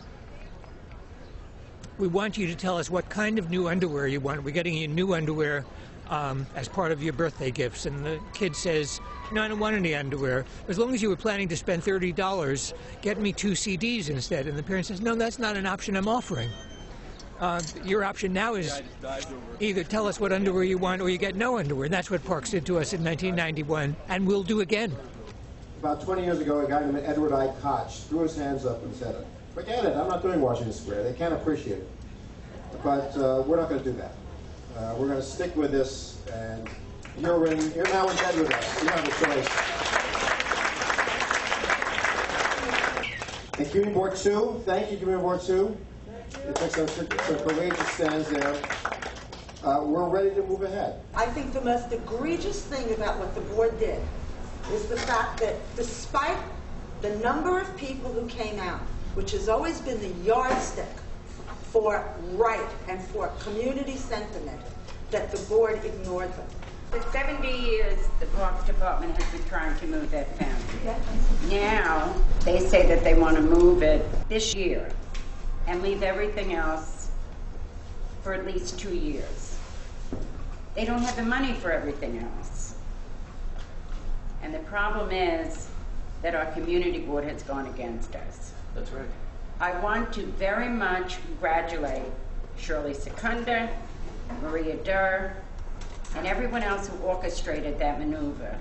we want you to tell us what kind of new underwear you want. We're getting you new underwear as part of your birthday gifts. And the kid says, no, I don't want any underwear. As long as you were planning to spend $30, get me 2 CDs instead. And the parent says, no, that's not an option I'm offering. Your option now is either tell us what underwear you want or you get no underwear. And that's what Parks did to us in 1991, and we'll do again. About 20 years ago, a guy named Edward I. Koch threw his hands up and said, forget it, I'm not doing Washington Square. They can't appreciate it. But we're not going to do that. We're going to stick with this, and you're now in bed with us. You have a choice. And Community Board 2, thank you, Community Board 2. It took some courageous stands there. We're ready to move ahead. I think the most egregious thing about what the board did is the fact that despite the number of people who came out, which has always been the yardstick for right and for community sentiment, that the board ignored them. For 70 years, the Parks Department has been trying to move that fountain. Now, they say that they want to move it this year and leave everything else for at least 2 years. They don't have the money for everything else. And the problem is that our community board has gone against us. That's right. I want to very much congratulate Shirley Secunda, Maria Durr, and everyone else who orchestrated that maneuver.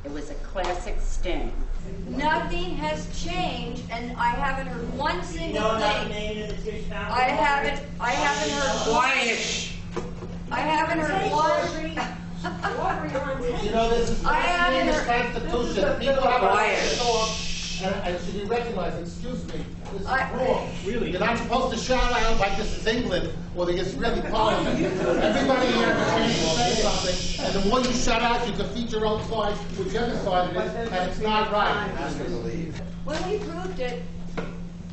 It was a classic sting. Nothing has changed, and I haven't heard one single thing. I haven't heard Quiet. I haven't heard one. You know, this is in this Constitution. People have a right to show up and should be recognized. Excuse me. This is wrong. Really? You're not supposed to shout out like this is England or the Israeli Parliament. Everybody here can say something, and the more you shout out, you defeat your own side, whichever side it is, and it's not right. When we proved it,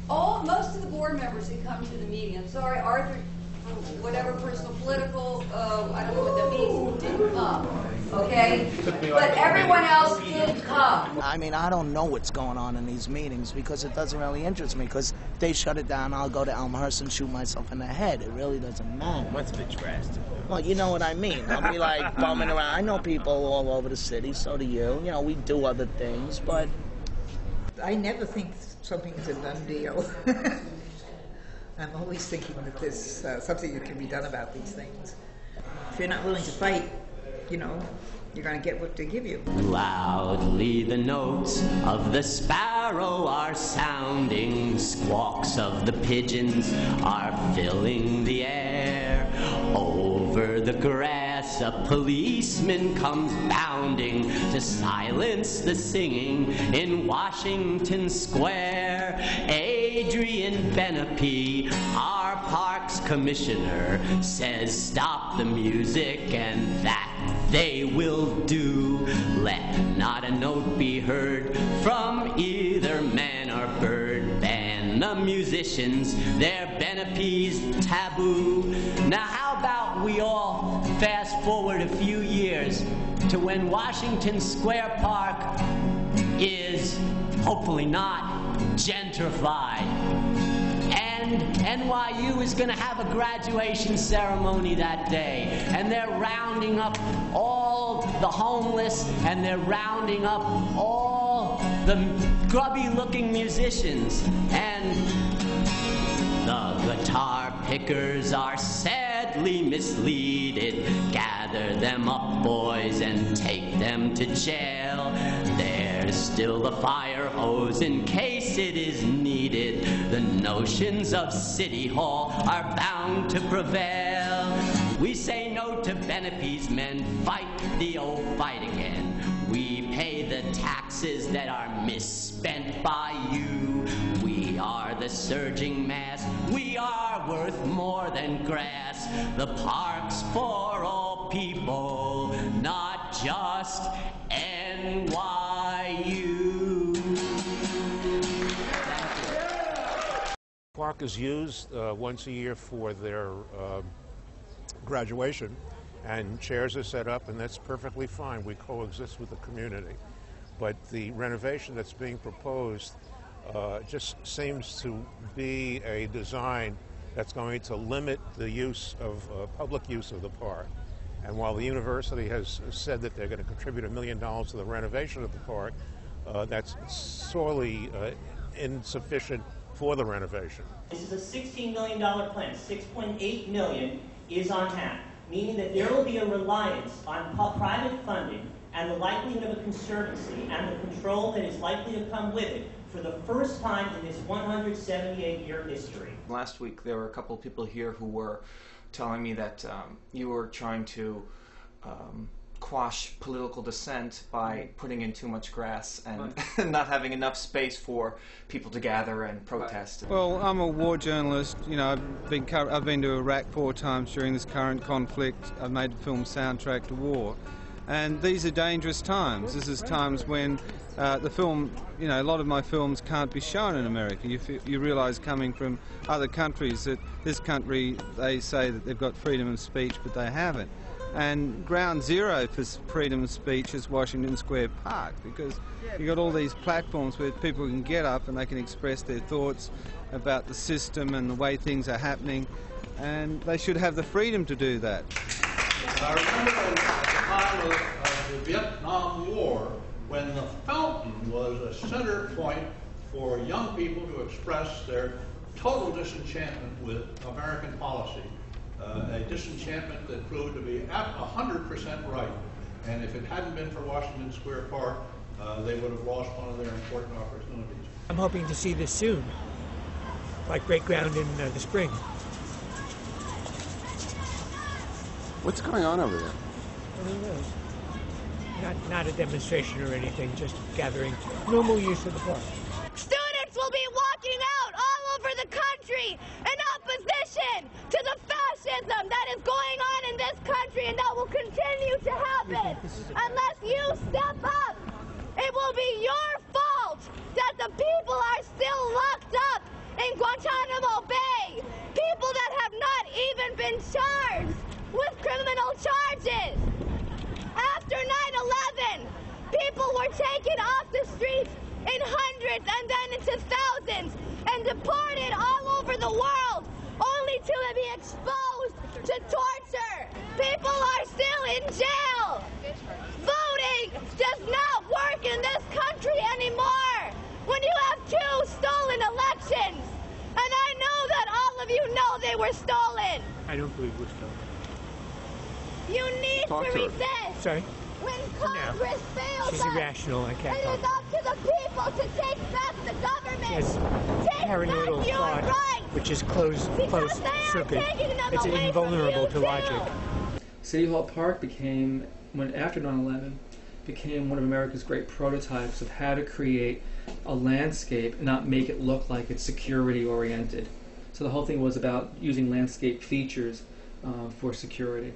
most of the board members who come to the meeting, I'm sorry, Arthur, for whatever personal, political, I don't know what that means, didn't come, okay? But everyone else did come. I mean, I don't know what's going on in these meetings because it doesn't really interest me, because if they shut it down, I'll go to Elmhurst and shoot myself in the head. It really doesn't matter. What's a bit drastic? Well, you know what I mean. I'll be like bumming around. I know people all over the city, so do you. You know, we do other things, but... I never think something's a done deal. I'm always thinking that there's something that can be done about these things. If you're not willing to fight, you know, you're going to get what they give you. Loudly the notes of the sparrow sparrow are sounding, squawks of the pigeons are filling the air. Over the grass a policeman comes bounding to silence the singing in Washington Square. Adrian Benepe, our parks commissioner, says stop the music, and that they will do. Let not a note be heard from either man or bird. Ban the musicians, they're Benepe's taboo. Now how about we all fast forward a few years to when Washington Square Park is, hopefully not, gentrified. And NYU is going to have a graduation ceremony that day. And they're rounding up all the homeless, and they're rounding up all the grubby-looking musicians. And the guitar pickers are sadly misleaded. Gather them up, boys, and take them to jail. There's still the fire hose in case it is needed. The notions of City Hall are bound to prevail. We say no to Benepe's men, fight the old fight again. We pay the taxes that are misspent by you. We are the surging mass. We are worth more than grass. The park's for all people, not just NYU. Park is used once a year for their graduation, and chairs are set up, and that's perfectly fine. We coexist with the community. But the renovation that's being proposed just seems to be a design that's going to limit the use of public use of the park. And while the university has said that they're going to contribute $1 million to the renovation of the park, that's sorely insufficient for the renovation. This is a $16 million plan. $6.8 million is on hand, meaning that there will be a reliance on private funding and the likelihood of a conservancy and the control that is likely to come with it for the first time in this 178-year history. Last week there were a couple of people here who were telling me that you were trying to quash political dissent by putting in too much grass and not having enough space for people to gather and protest. Well, I'm a war journalist. You know, I've been to Iraq 4 times during this current conflict. I've made the film soundtrack to war. And these are dangerous times. This is times when the film, you know, a lot of my films can't be shown in America. You realize coming from other countries that this country, they say that they've got freedom of speech, but they haven't. And ground zero for freedom of speech is Washington Square Park, because you've got all these platforms where people can get up and they can express their thoughts about the system and the way things are happening, and they should have the freedom to do that. I remember at the time of the Vietnam War, when the fountain was a center point for young people to express their total disenchantment with American policy. A disenchantment that proved to be 100% right. And if it hadn't been for Washington Square Park, they would have lost one of their important opportunities. I'm hoping to see this soon, like break ground in the spring. What's going on over there? Who knows? Not a demonstration or anything, just gathering. Normal use of the park. Students will be walking out all over the country in opposition to the fascism that is going on in this country, and that will continue to happen unless you step up. It will be your fault that the people are still locked up in Guantanamo Bay. People that have not even been charged with criminal charges. After 9/11, people were taken off the streets in hundreds and then into thousands and deported all over the world, only to be exposed to torture. People are still in jail. Voting does not work in this country anymore when you have 2 stolen elections. And I know that all of you know they were stolen. I don't believe we're stolen. You need to resist. Sorry? when Congress fails She's us. irrational. I can't It is talk. up to the people to take back the government. She has Take paranoidal back your thought, rights. which is closed Because they are circuit. taking them It's away invulnerable from to you logic. City Hall Park became, after 9/11, became one of America's great prototypes of how to create a landscape and not make it look like it's security oriented. So the whole thing was about using landscape features for security.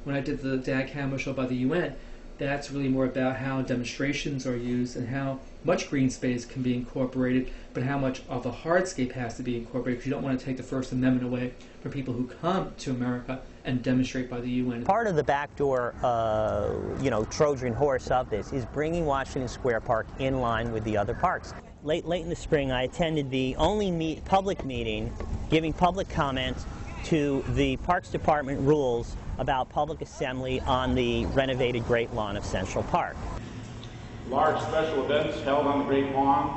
When I did the Dad Camera show by the UN, that's really more about how demonstrations are used and how much green space can be incorporated, but how much of the hardscape has to be incorporated, because you don't want to take the First Amendment away from people who come to America and demonstrate by the UN. Part of the backdoor, Trojan horse of this is bringing Washington Square Park in line with the other parks. Late in the spring, I attended the only public meeting giving public comment to the Parks Department rules about public assembly on the renovated Great Lawn of Central Park. Large special events held on the Great Lawn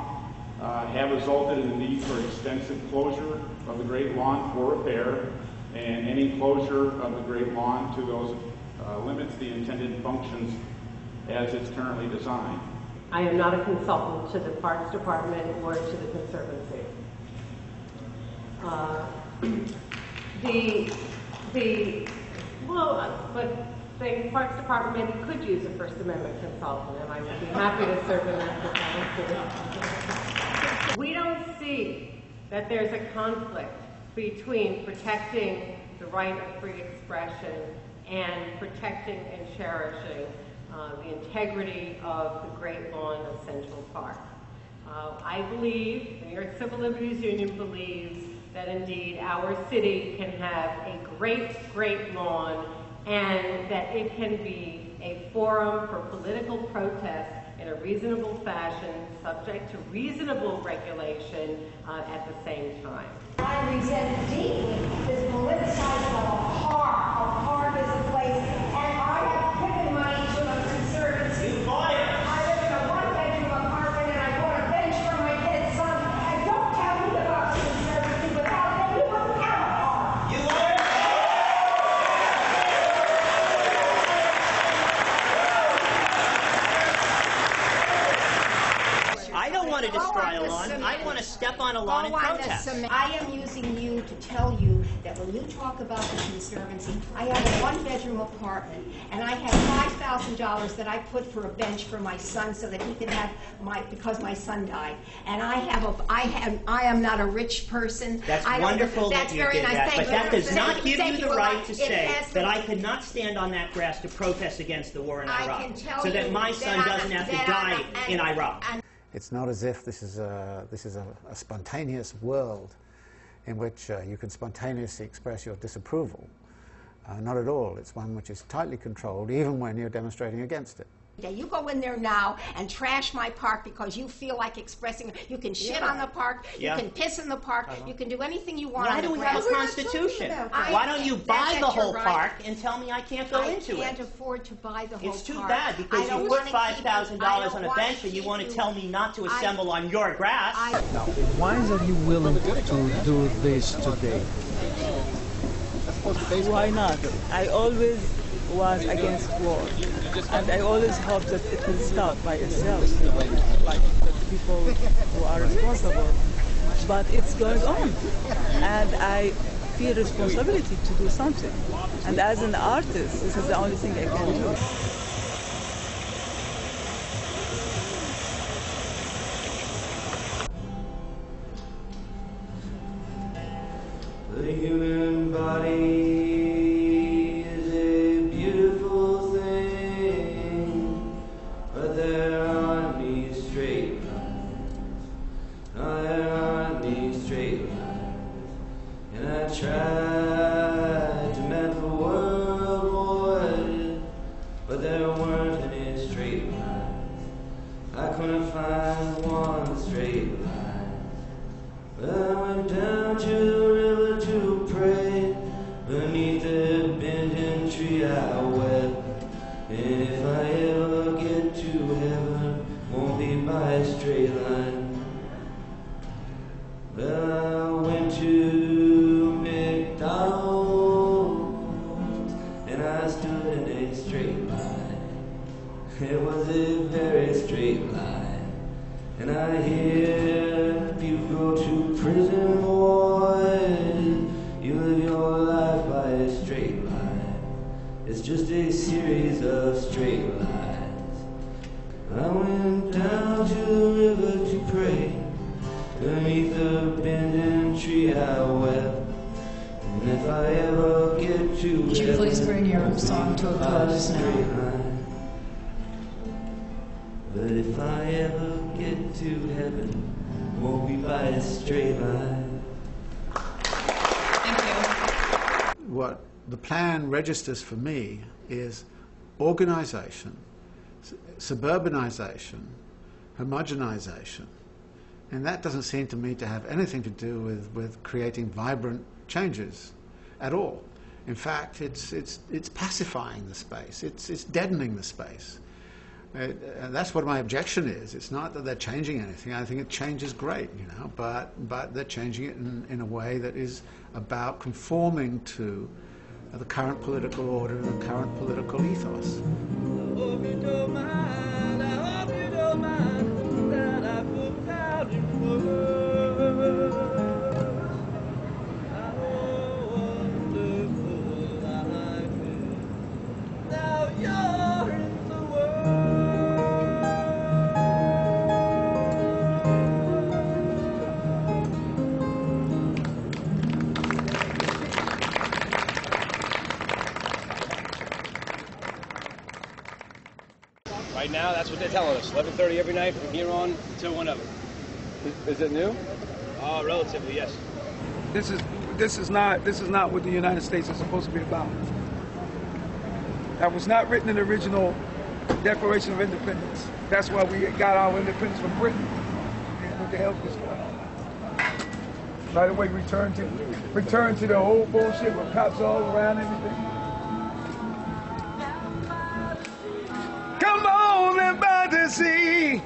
have resulted in the need for extensive closure of the Great Lawn for repair, and any closure of the Great Lawn to those limits the intended functions as it's currently designed. I am not a consultant to the Parks Department or to the Conservancy. But the Parks Department maybe could use a First Amendment consultant, and I would be happy to serve in that capacity. We don't see that there's a conflict between protecting the right of free expression and protecting and cherishing the integrity of the Great Lawn of Central Park. I believe, the New York Civil Liberties Union believes, that indeed our city can have a great lawn, and that it can be a forum for political protest in a reasonable fashion, subject to reasonable regulation at the same time. I resent deeply this politicizing of a park. A park is a place, and I have given money to the Conservancy. I live in a one-bedroom apartment, and I bought a bench for my dead son. And don't tell me about the Conservancy. Without them, you wouldn't have a park. You I don't want to destroy a lawn. I want to step on a lawn and protest. I am using you to tell you that when you talk about the Conservancy, I have a one-bedroom apartment, and I have $5,000 that I put for a bench for my son so that he can have because my son died. And I am not a rich person. That's wonderful that you did that, but that does not give you the right to say that I could not stand on that grass to protest against the war in Iraq, so that my son doesn't have to die in Iraq. It's not as if this is a spontaneous world in which you can spontaneously express your disapproval. Not at all. It's one which is tightly controlled, even when you're demonstrating against it. You go in there now and trash my park because you feel like expressing. You can shit on the park. You can piss in the park. You can do anything you want. Why do we have a constitution? Why don't you buy the whole park and tell me I can't go into it? I can't afford to buy the whole park. It's too bad, because you put $5,000 on a bench and you want to tell me not to assemble on your grass. Now, why are you willing to do this today? Why not? I always was against war, and I always hope that it will stop by itself, like the people who are responsible. But it's going on, and I feel responsibility to do something. And as an artist, this is the only thing I can do. The human body is a beautiful thing, but there aren't any straight lines. No, there aren't any straight lines. And I tried to map the world, boy, but there weren't any straight lines. I couldn't find one straight line. But I went down to the river to pray. Beneath the bending tree I wept. And if I ever get to heaven, won't be by a straight line. Well, I went to McDonald's, and I stood in a straight line. prison boy. You live your life by a straight line. It's just a series of straight lines. I went down to the river to pray. Beneath the bending tree I wept. And if I ever get to Would you please bring your song to a close now? But if I ever get to heaven, won't be by a straight line. What the plan registers for me is organisation, suburbanisation, homogenisation, and that doesn't seem to me to have anything to do with creating vibrant changes at all. In fact, it's pacifying the space. It's deadening the space. That's what my objection is. It's not that they're changing anything. I think it changes great, you know, but they're changing it in a way that is about conforming to the current political order and the current political ethos. I hope you don't mind, I hope you don't mind that I put down in words. Right now, that's what they're telling us. 11:30 every night from here on until whenever. Is it new? Relatively, yes. This is not what the United States is supposed to be about. That was not written in the original Declaration of Independence. That's why we got our independence from Britain. And what the hell was going on? By the way, return to the old bullshit with cops all around everything. Come on and fantasy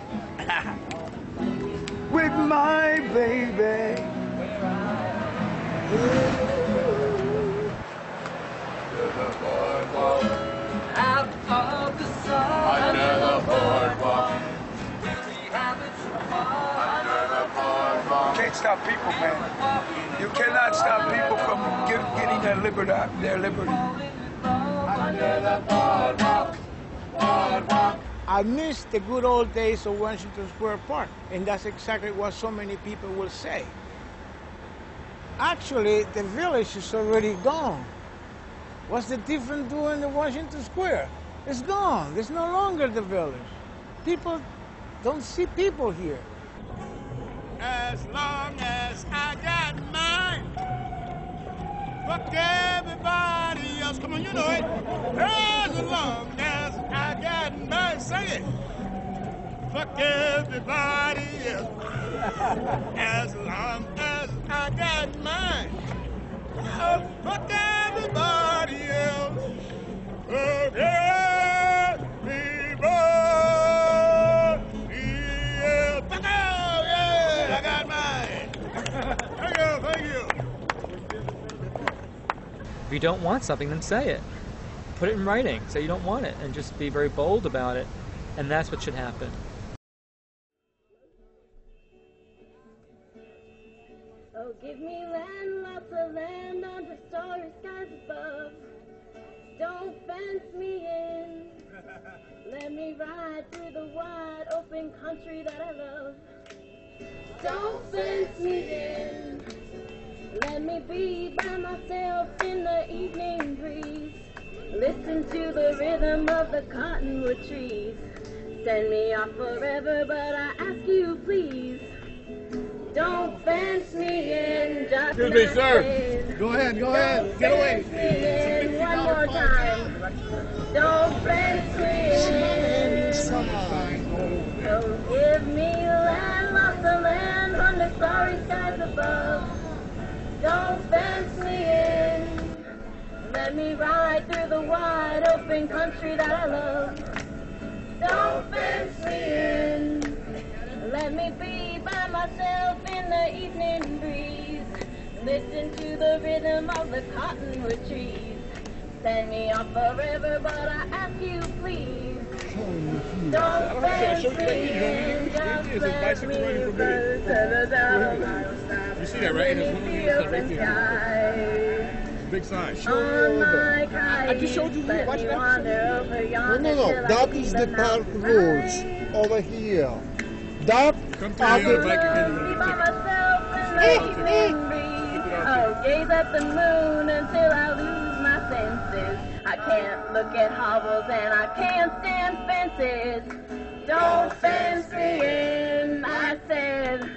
with my baby. Out of the sun, under the boardwalk. You can't stop people, man. You cannot stop people from getting their liberty. Under the boardwalk. I miss the good old days of Washington Square Park, and that's exactly what so many people will say. Actually, the village is already gone. What's the difference doing the Washington Square? It's gone. There's no longer the village. People don't see people here. As long as I got mine, fuck everybody else. Come on, you know it. As long as I got mine, sing it. Fuck everybody else. As long as I got mine, fuck everybody else. Fuck everybody else. Fuck yeah, I got mine. Thank you. If you don't want something, then say it. Put it in writing. Say you don't want it, and just be very bold about it. And that's what should happen. Oh, give me land, lots of land under starry skies above. Don't fence me in. Let me ride through the wide open country that I love. Don't fence me in. Let me be by myself in the evening breeze. Listen to the rhythm of the cottonwood trees. Send me off forever, but I ask you please, don't fence me in. Just Excuse me, sir. Go ahead, get away. Fence me in one more time. Don't fence me in. So give me land, lots of land under starry skies above. Don't fence me in. Let me ride through the wide open country that I love. Don't fence me in. Let me be by myself in the evening breeze. Listen to the rhythm of the cottonwood trees. Send me off forever, but I ask you please, don't fence me in. Just let me burn to the down. You see that, right? Right there. Big sign. I just showed you here. Watch that. No. That is the park rules over here. That come through here, Mike, again. Oh, gaze at the moon until I lose my senses. I can't look at hovels and I can't stand fences. Don't fence me in, I said.